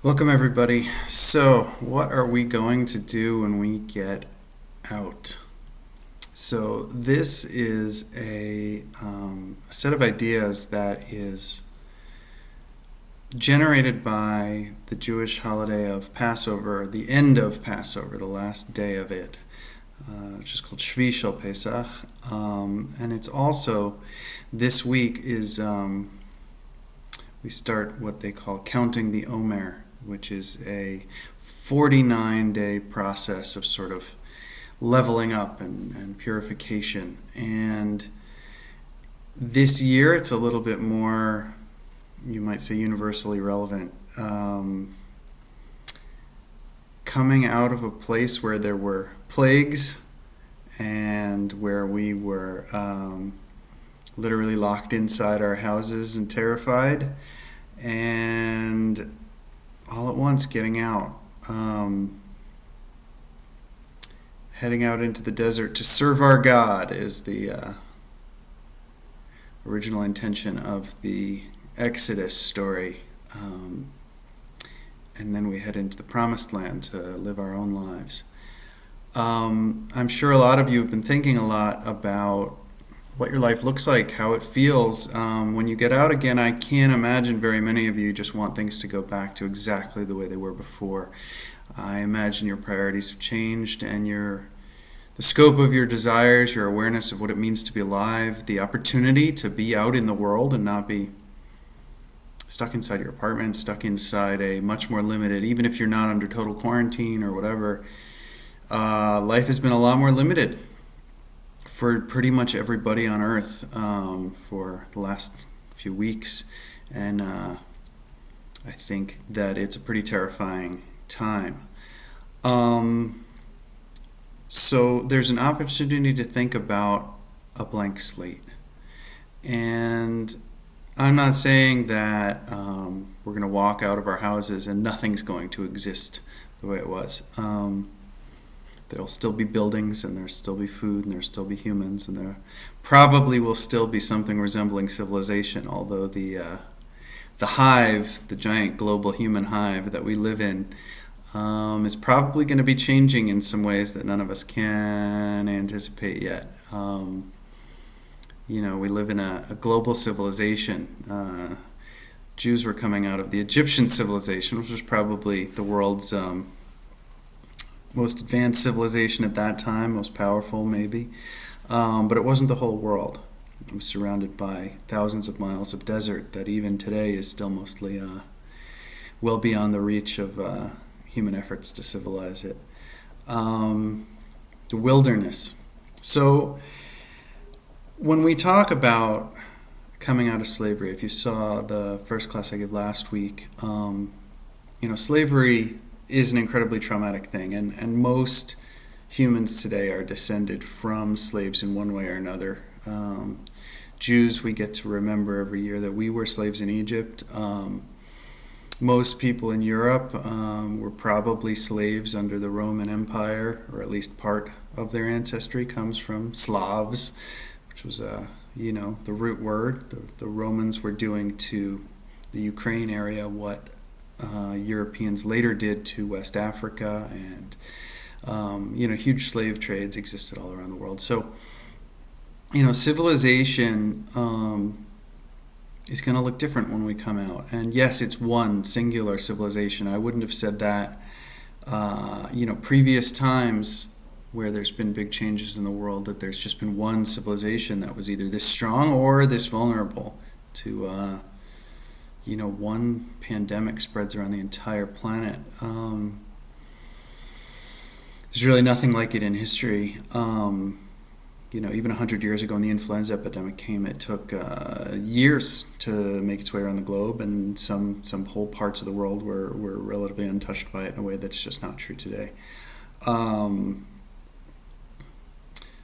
Welcome, everybody. So, what are we going to do when we get out? So, this is a set of ideas that is generated by the Jewish holiday of Passover, the end of Passover, the last day of it, which is called Shvi Shel Pesach. And it's also, this week is, we start what they call counting the Omer, which is a 49-day process of sort of leveling up and purification. And this year it's a little bit more, you might say, universally relevant. Coming out of a place where there were plagues and where we were literally locked inside our houses and terrified, and all at once getting out, heading out into the desert to serve our God is the original intention of the Exodus story. And then we head into the Promised Land to live our own lives. I'm sure a lot of you have been thinking a lot about what your life looks like, how it feels. When you get out again, I can't imagine very many of you just want things to go back to exactly the way they were before. I imagine your priorities have changed, and the scope of your desires, your awareness of what it means to be alive, the opportunity to be out in the world and not be stuck inside your apartment, stuck inside a much more limited, even if you're not under total quarantine or whatever, life has been a lot more limited for pretty much everybody on Earth for the last few weeks, and I think that it's a pretty terrifying time. So there's an opportunity to think about a blank slate, and I'm not saying that we're going to walk out of our houses and nothing's going to exist the way it was. There'll still be buildings, and there'll still be food, and there'll still be humans, and there probably will still be something resembling civilization, although the hive, the giant global human hive that we live in, is probably going to be changing in some ways that none of us can anticipate yet. We live in a global civilization. Jews were coming out of the Egyptian civilization, which was probably the world's most advanced civilization at that time, most powerful maybe, but it wasn't the whole world. It was surrounded by thousands of miles of desert that even today is still mostly well beyond the reach of human efforts to civilize it. The wilderness. So when we talk about coming out of slavery, if you saw the first class I gave last week, slavery is an incredibly traumatic thing, and most humans today are descended from slaves in one way or another. Jews, we get to remember every year that we were slaves in Egypt. Most people in Europe were probably slaves under the Roman Empire, or at least part of their ancestry comes from Slavs, which was the root word. The Romans were doing to the Ukraine area what Europeans later did to West Africa, and huge slave trades existed all around the world. So civilization is going to look different when we come out, and yes, it's one singular civilization. I wouldn't have said that previous times where there's been big changes in the world, that there's just been one civilization that was either this strong or this vulnerable to one pandemic spreads around the entire planet. There's really nothing like it in history. Even 100 years ago when the influenza epidemic came, it took years to make its way around the globe, and some whole parts of the world were relatively untouched by it in a way that's just not true today.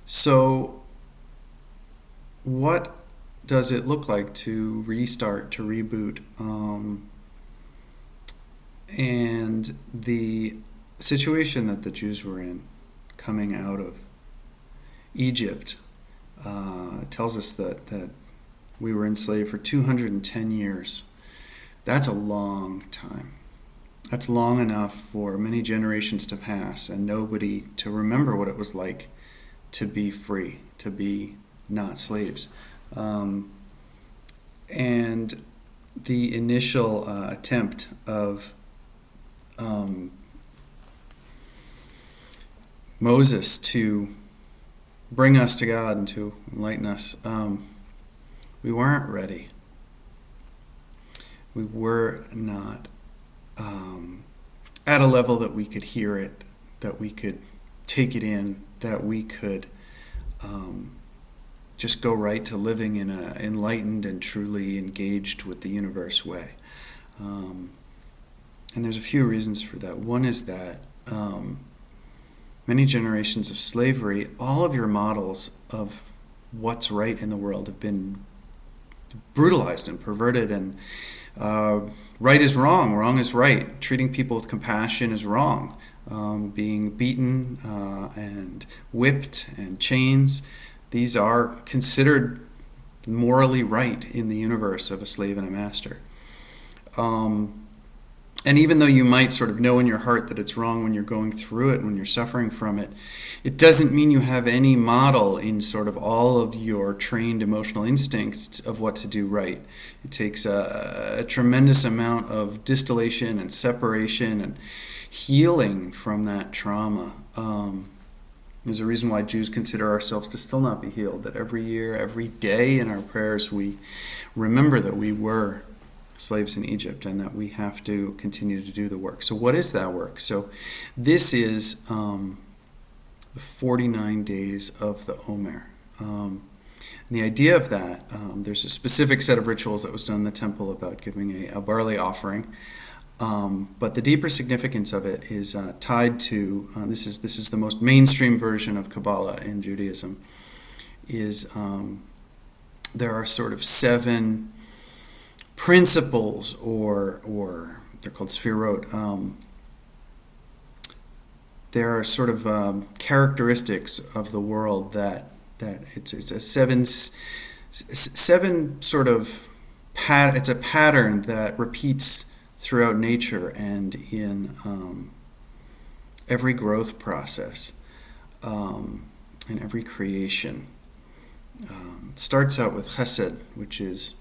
So what does it look like to restart, to reboot? And the situation that the Jews were in coming out of Egypt tells us that we were enslaved for 210 years. That's a long time. That's long enough for many generations to pass and nobody to remember what it was like to be free, to be not slaves. And the initial attempt of Moses to bring us to God and to enlighten us, we weren't ready. We were not at a level that we could hear it, that we could take it in, that we could just go right to living in an enlightened and truly engaged with the universe way. And there's a few reasons for that. One is that many generations of slavery, all of your models of what's right in the world have been brutalized and perverted, and right is wrong, wrong is right. Treating people with compassion is wrong. Being beaten and whipped and chains, these are considered morally right in the universe of a slave and a master. And even though you might sort of know in your heart that it's wrong when you're going through it, when you're suffering from it, it doesn't mean you have any model in sort of all of your trained emotional instincts of what to do right. It takes a tremendous amount of distillation and separation and healing from that trauma. There's a reason why Jews consider ourselves to still not be healed, that every year, every day in our prayers we remember that we were slaves in Egypt and that we have to continue to do the work. So what is that work? So this is the 49 days of the Omer. And the idea of that, there's a specific set of rituals that was done in the temple about giving a barley offering. But the deeper significance of it is tied to, this is the most mainstream version of Kabbalah in Judaism, is there are sort of 7 principles, or they're called sfirot. There are sort of characteristics of the world that it's a seven sort of it's a pattern that repeats throughout nature and in every growth process, in every creation. It starts out with chesed, which is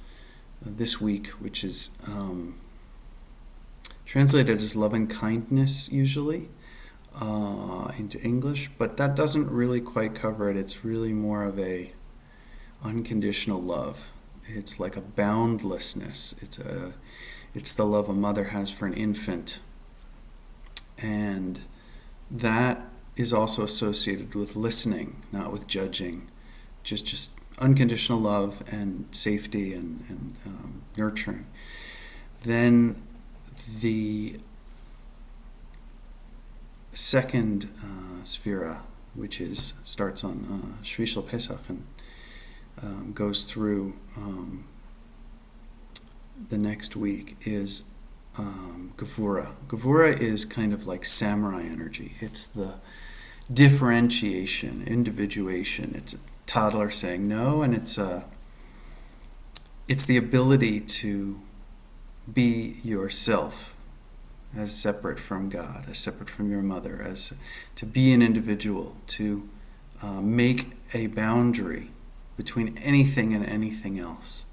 this week, which is translated as loving kindness usually into English, but that doesn't really quite cover it. It's really more of a unconditional love. It's like a boundlessness. It's the love a mother has for an infant, and that is also associated with listening, not with judging, just unconditional love and safety and nurturing. Then the second sphira, which starts on Shvi Shel Pesach and goes through the next week, is Gevura. Gevura is kind of like samurai energy. It's the differentiation, individuation. It's a toddler saying no, and it's the ability to be yourself as separate from God, as separate from your mother, as to be an individual, to make a boundary between anything and anything else.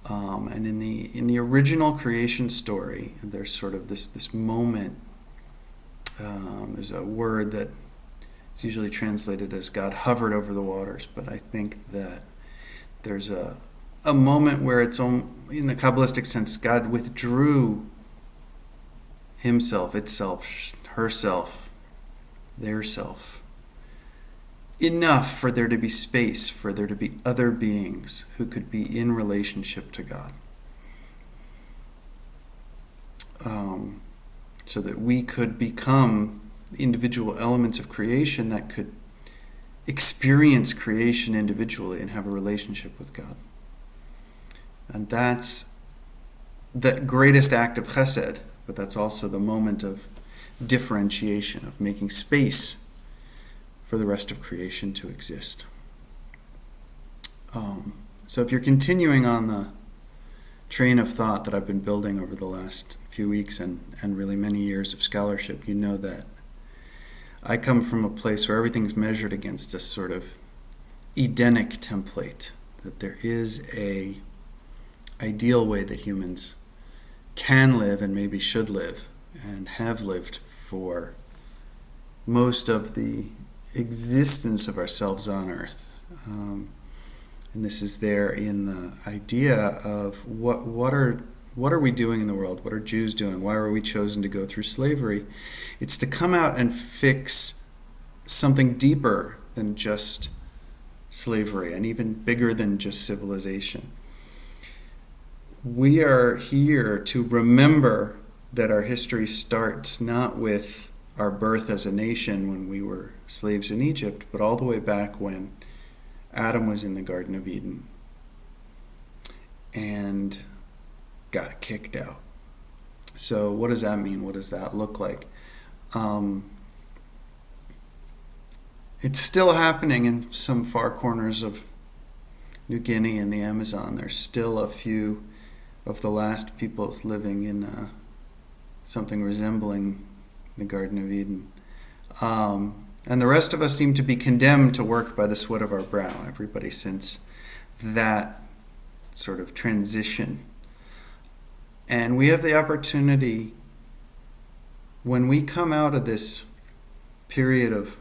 And in the original creation story, there's sort of this moment. There's a word that is usually translated as God hovered over the waters, but I think that there's a moment where it's in the Kabbalistic sense, God withdrew himself, itself, herself, their self, enough for there to be space, for there to be other beings who could be in relationship to God. So that we could become individual elements of creation that could experience creation individually and have a relationship with God. And that's the greatest act of chesed, but that's also the moment of differentiation, of making space for the rest of creation to exist. So if you're continuing on the train of thought that I've been building over the last few weeks and really many years of scholarship, you know that I come from a place where everything's measured against a sort of Edenic template, that there is a ideal way that humans can live and maybe should live and have lived for most of the existence of ourselves on earth. And this is there in the idea of what are we doing in the world? What are Jews doing? Why were we chosen to go through slavery? It's to come out and fix something deeper than just slavery and even bigger than just civilization. We are here to remember that our history starts not with our birth as a nation when we were slaves in Egypt, but all the way back when Adam was in the Garden of Eden and got kicked out. So what does that mean? What does that look like? It's still happening in some far corners of New Guinea and the Amazon. There's still a few of the last peoples living in something resembling the Garden of Eden. And the rest of us seem to be condemned to work by the sweat of our brow. Everybody since that sort of transition. And we have the opportunity, when we come out of this period of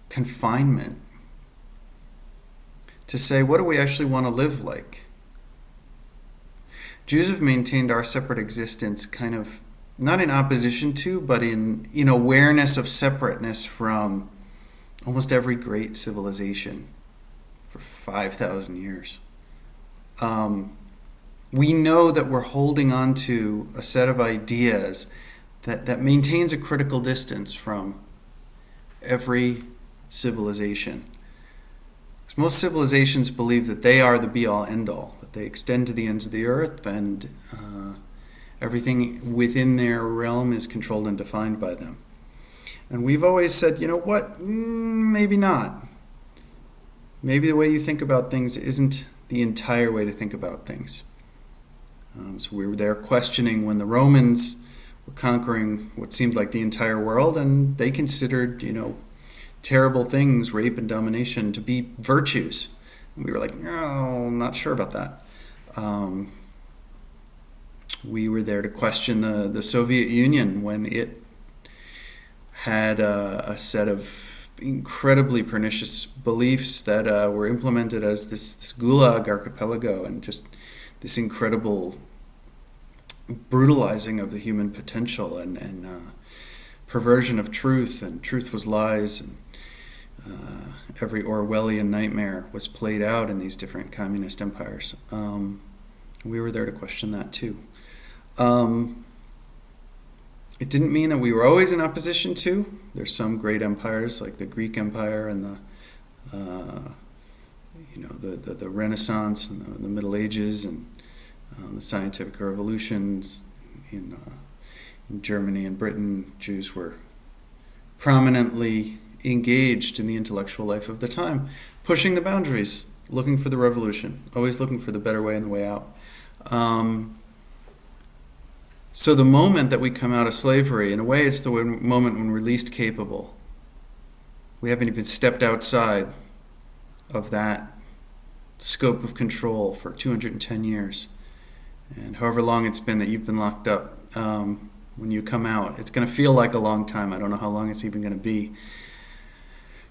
confinement, to say, what do we actually want to live like? Jews have maintained our separate existence kind of not in opposition to, but in awareness of separateness from almost every great civilization for 5,000 years. We know that we're holding on to a set of ideas that maintains a critical distance from every civilization. Because most civilizations believe that they are the be-all, end-all, that they extend to the ends of the earth, and everything within their realm is controlled and defined by them. And we've always said, you know what, maybe not. Maybe the way you think about things isn't the entire way to think about things. So we were there questioning when the Romans were conquering what seemed like the entire world, and they considered, terrible things, rape and domination, to be virtues. And we were like, no, not sure about that. We were there to question the Soviet Union when it had a set of incredibly pernicious beliefs that were implemented as this Gulag archipelago, and just this incredible brutalizing of the human potential and perversion of truth, and truth was lies, and every Orwellian nightmare was played out in these different communist empires. We were there to question that too. It didn't mean that we were always in opposition to. There's some great empires like the Greek Empire and the Renaissance and the Middle Ages, and the scientific revolutions in Germany and Britain. Jews were prominently engaged in the intellectual life of the time, pushing the boundaries, looking for the revolution, always looking for the better way and the way out. So the moment that we come out of slavery, in a way, it's the moment when we're least capable. We haven't even stepped outside of that scope of control for 210 years. And however long it's been that you've been locked up, when you come out, it's going to feel like a long time. I don't know how long it's even going to be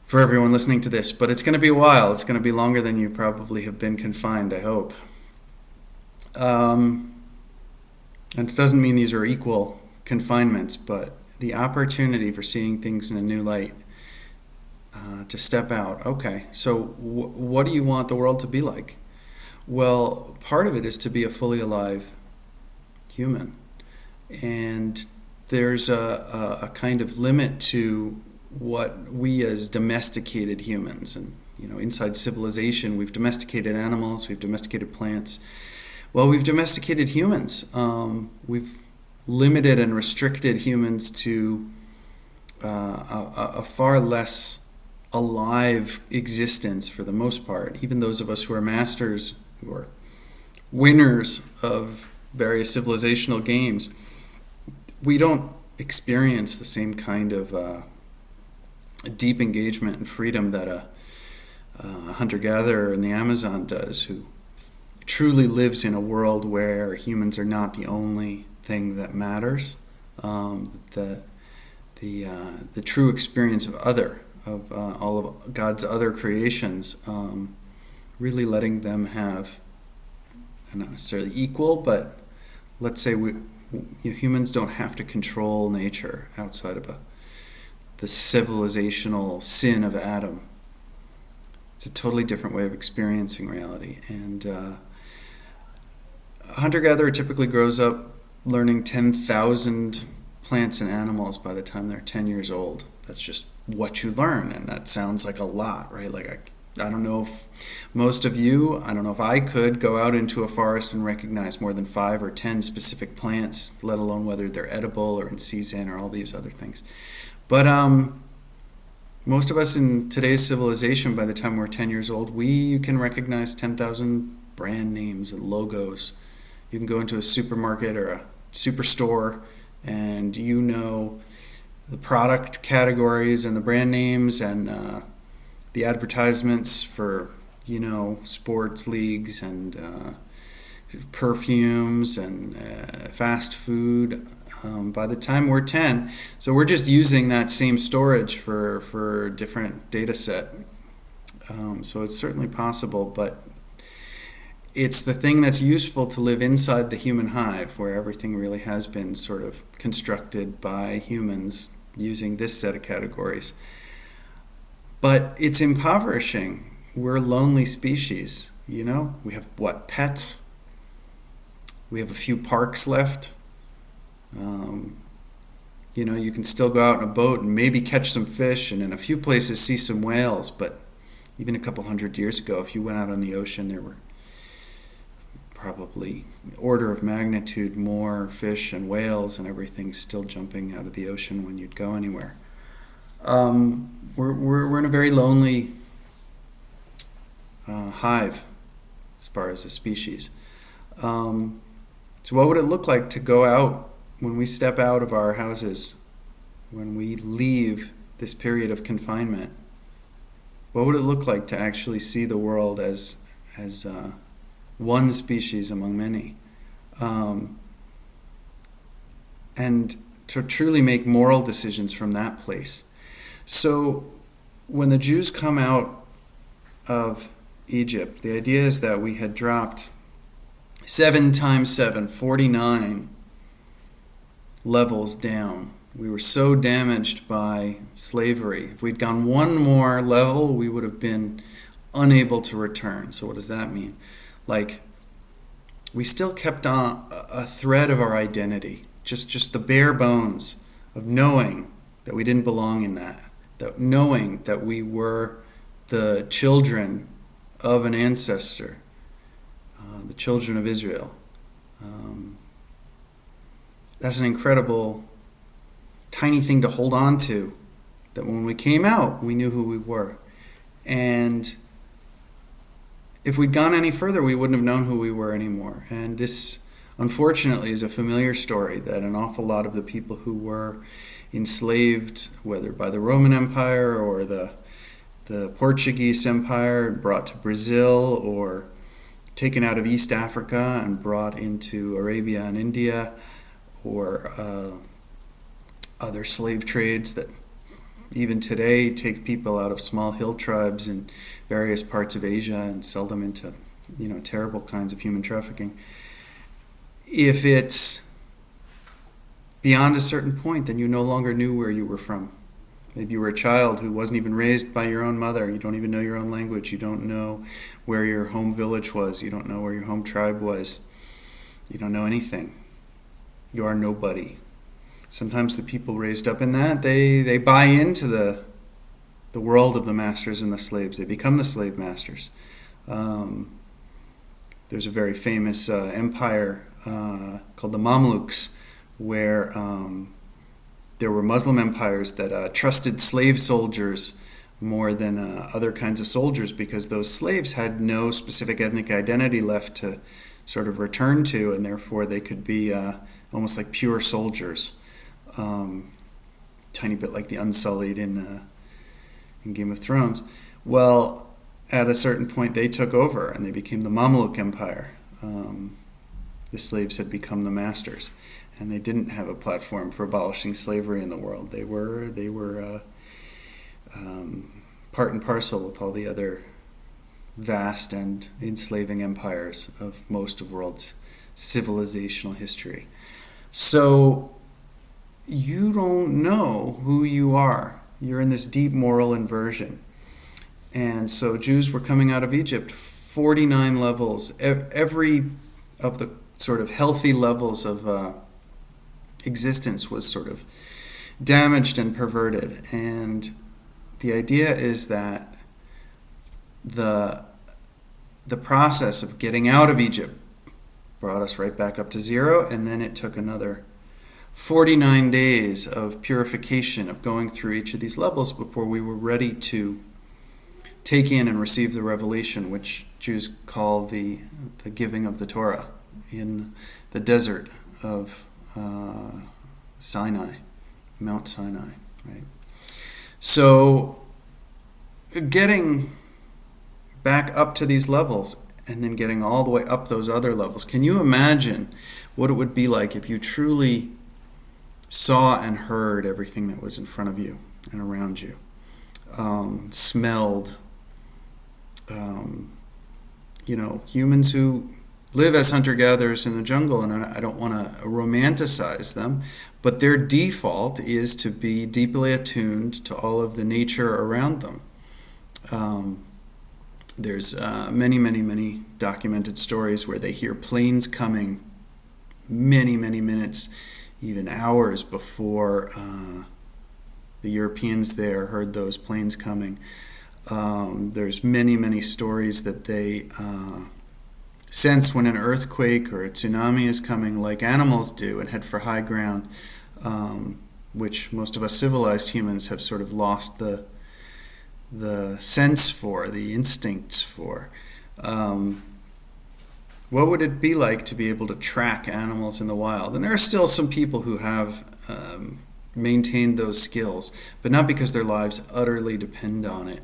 for everyone listening to this, but it's going to be a while. It's going to be longer than you probably have been confined, I hope. And it doesn't mean these are equal confinements, but the opportunity for seeing things in a new light, to step out. Okay, so what do you want the world to be like? Well, part of it is to be a fully alive human. And there's a kind of limit to what we as domesticated humans, and inside civilization, we've domesticated animals, we've domesticated plants. Well, we've domesticated humans. We've limited and restricted humans to a far less alive existence for the most part. Even those of us who are masters, who are winners of various civilizational games, we don't experience the same kind of deep engagement and freedom that a hunter-gatherer in the Amazon does, who truly lives in a world where humans are not the only thing that matters. The true experience of all of God's other creations, really letting them have, not necessarily equal, but let's say humans don't have to control nature outside of the civilizational sin of Adam. It's a totally different way of experiencing reality. And a hunter-gatherer typically grows up learning 10,000 plants and animals by the time they're 10 years old. That's just what you learn, and that sounds like a lot, right? Like I don't know if most of you, I don't know if I could go out into a forest and recognize more than 5 or 10 specific plants, let alone whether they're edible or in season or all these other things. But most of us in today's civilization, by the time we're 10 years old, we can recognize 10,000 brand names and logos. You can go into a supermarket or a superstore and you know the product categories and the brand names and the advertisements for, sports leagues and perfumes and fast food by the time we're 10. So we're just using that same storage for a different data set. So it's certainly possible, but it's the thing that's useful to live inside the human hive, where everything really has been sort of constructed by humans using this set of categories. But it's impoverishing. We're a lonely species, We have, pets? We have a few parks left. You can still go out in a boat and maybe catch some fish, and in a few places see some whales, but even a couple hundred years ago, if you went out on the ocean, there were probably order of magnitude more fish and whales and everything still jumping out of the ocean when you'd go anywhere. We're in a very lonely hive as far as a species. So what would it look like to go out when we step out of our houses, when we leave this period of confinement? What would it look like to actually see the world as one species among many, and to truly make moral decisions from that place? So when the Jews come out of Egypt, the idea is that we had dropped 7 times 7, 49 levels down. We were so damaged by slavery. If we'd gone one more level, we would have been unable to return. So what does that mean? Like, we still kept on a thread of our identity, just the bare bones of knowing that we didn't belong in that knowing that we were the children of an ancestor, the children of Israel. That's an incredible, tiny thing to hold on to, that when we came out, we knew who we were. And if we'd gone any further, we wouldn't have known who we were anymore. And this, unfortunately, is a familiar story that an awful lot of the people who were enslaved, whether by the Roman Empire or the Portuguese Empire, brought to Brazil, or taken out of East Africa and brought into Arabia and India, or other slave trades that even today take people out of small hill tribes in various parts of Asia and sell them into, terrible kinds of human trafficking. If it's beyond a certain point, then you no longer knew where you were from. Maybe you were a child who wasn't even raised by your own mother. You don't even know your own language. You don't know where your home village was. You don't know where your home tribe was. You don't know anything. You are nobody. Sometimes the people raised up in that, they buy into the world of the masters and the slaves. They become the slave masters. There's a very famous empire called the Mamluks, where there were Muslim empires that trusted slave soldiers more than other kinds of soldiers, because those slaves had no specific ethnic identity left to sort of return to, and therefore they could be almost like pure soldiers, tiny bit like the Unsullied in Game of Thrones. Well, at a certain point, they took over and they became the Mamluk Empire. The slaves had become the masters, and they didn't have a platform for abolishing slavery in the world. They were part and parcel with all the other vast and enslaving empires of most of world's civilizational history. So you don't know who you are. You're in this deep moral inversion. And so Jews were coming out of Egypt, 49 levels, every of the sort of healthy levels of existence was sort of damaged and perverted. And the idea is that the process of getting out of Egypt brought us right back up to zero, and then it took another 49 days of purification, of going through each of these levels before we were ready to take in and receive the revelation, which Jews call the giving of the Torah in the desert of Sinai, Mount Sinai, right? So getting back up to these levels and then getting all the way up those other levels, can you imagine what it would be like if you truly saw and heard everything that was in front of you and around you, smelled, humans who live as hunter-gatherers in the jungle, and I don't want to romanticize them, but their default is to be deeply attuned to all of the nature around them. There's many documented stories where they hear planes coming many minutes, even hours before the Europeans there heard those planes coming. There's many stories that they sense when an earthquake or a tsunami is coming, like animals do, and head for high ground, which most of us civilized humans have sort of lost the sense for, the instincts for. What would it be like to be able to track animals in the wild? And there are still some people who have maintained those skills, but not because their lives utterly depend on it.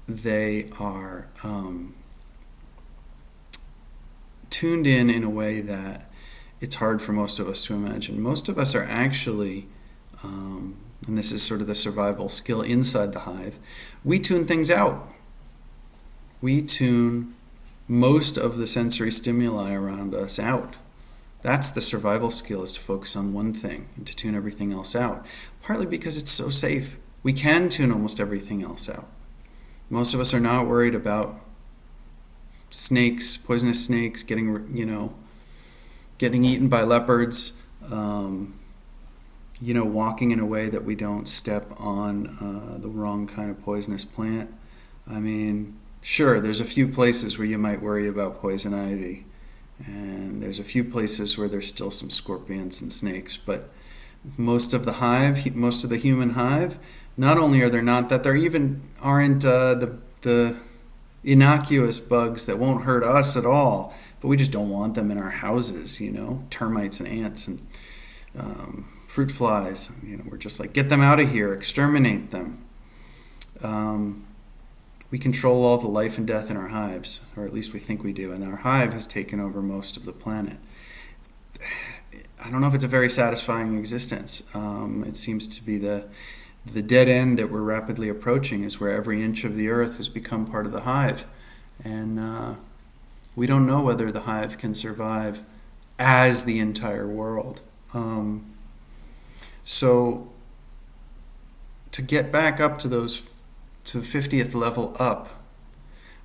They are tuned in a way that it's hard for most of us to imagine. Most of us are actually, and this is sort of the survival skill inside the hive, we tune things out. We tune most of the sensory stimuli around us out. That's the survival skill, is to focus on one thing and to tune everything else out. Partly because it's so safe. We can tune almost everything else out. Most of us are not worried about snakes, poisonous snakes, getting eaten by leopards, walking in a way that we don't step on the wrong kind of poisonous plant. I mean, sure, there's a few places where you might worry about poison ivy, and there's a few places where there's still some scorpions and snakes, but most of the human hive, not only are there not that, there even aren't the innocuous bugs that won't hurt us at all, but we just don't want them in our houses, termites and ants and fruit flies. We're just like, get them out of here, exterminate them. We control all the life and death in our hives, or at least we think we do, and our hive has taken over most of the planet. I don't know if it's a very satisfying existence. It seems to be the dead end that we're rapidly approaching, is where every inch of the earth has become part of the hive. And we don't know whether the hive can survive as the entire world. So to get back up to the 50th level up,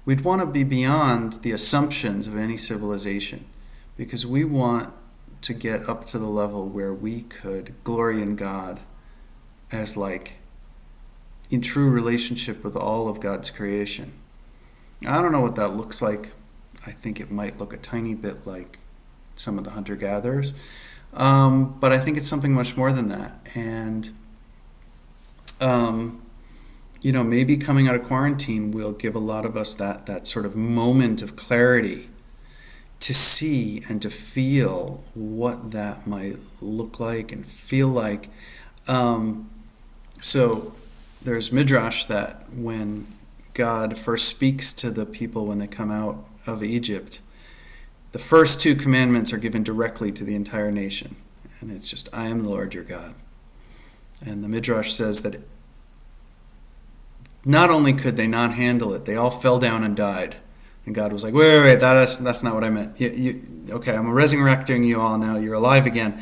we'd want to be beyond the assumptions of any civilization, because we want to get up to the level where we could glory in God as like in true relationship with all of God's creation. I don't know what that looks like. I think it might look a tiny bit like some of the hunter-gatherers, but I think it's something much more than that. And maybe coming out of quarantine will give a lot of us that sort of moment of clarity to see and to feel what that might look like and feel like. So there's Midrash that when God first speaks to the people when they come out of Egypt, the first two commandments are given directly to the entire nation. And it's just, I am the Lord your God. And the Midrash says that not only could they not handle it, they all fell down and died. And God was like, wait, that's not what I meant. Okay, I'm resurrecting you all now. You're alive again.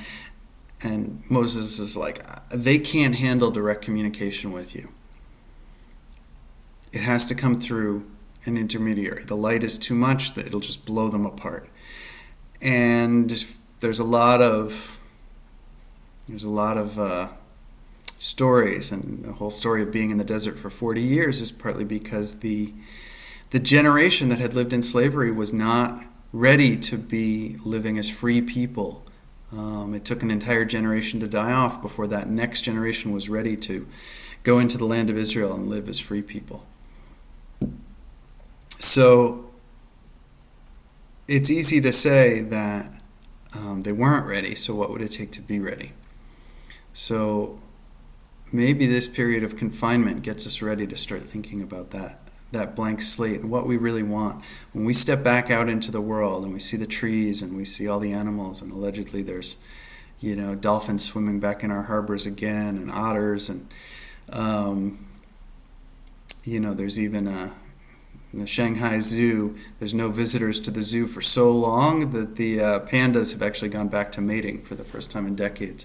And Moses is like, they can't handle direct communication with you. It has to come through an intermediary. The light is too much, that it'll just blow them apart. And there's a lot of stories, and the whole story of being in the desert for 40 years is partly because the generation that had lived in slavery was not ready to be living as free people. It took an entire generation to die off before that next generation was ready to go into the land of Israel and live as free people. So it's easy to say that they weren't ready, so what would it take to be ready? So maybe this period of confinement gets us ready to start thinking about that blank slate and what we really want. When we step back out into the world and we see the trees and we see all the animals, and allegedly there's, dolphins swimming back in our harbors again, and otters, and there's even in the Shanghai Zoo, there's no visitors to the zoo for so long that the pandas have actually gone back to mating for the first time in decades.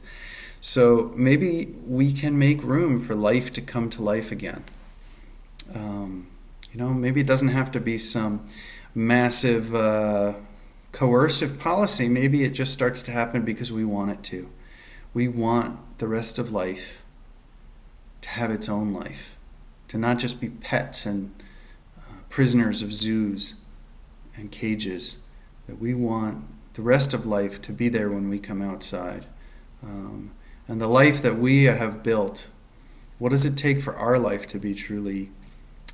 So maybe we can make room for life to come to life again. Maybe it doesn't have to be some massive coercive policy. Maybe it just starts to happen because we want it to. We want the rest of life to have its own life, to not just be pets and prisoners of zoos and cages, that we want the rest of life to be there when we come outside. And the life that we have built, what does it take for our life to be truly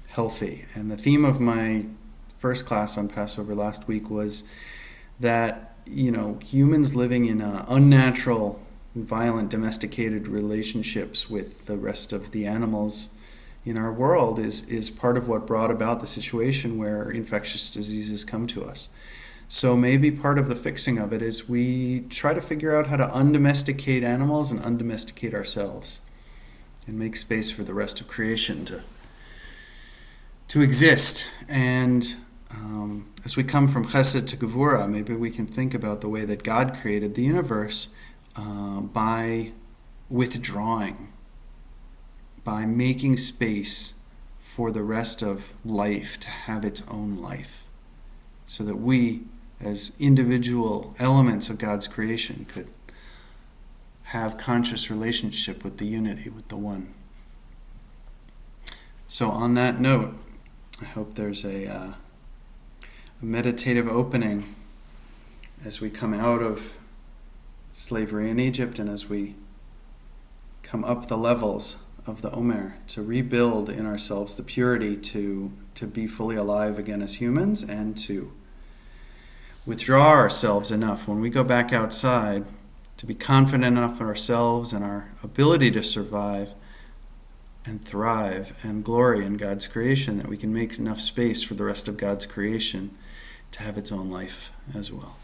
healthy? And the theme of my first class on Passover last week was that, humans living in unnatural, violent, domesticated relationships with the rest of the animals in our world is part of what brought about the situation where infectious diseases come to us. So maybe part of the fixing of it is we try to figure out how to undomesticate animals and undomesticate ourselves and make space for the rest of creation to exist. And as we come from Chesed to Gevurah, maybe we can think about the way that God created the universe by withdrawing, by making space for the rest of life to have its own life, so that we, as individual elements of God's creation, could have conscious relationship with the unity, with the one. So on that note, I hope there's a meditative opening as we come out of slavery in Egypt and as we come up the levels of the Omer, to rebuild in ourselves the purity to be fully alive again as humans, and to withdraw ourselves enough when we go back outside to be confident enough in ourselves and our ability to survive and thrive and glory in God's creation that we can make enough space for the rest of God's creation to have its own life as well.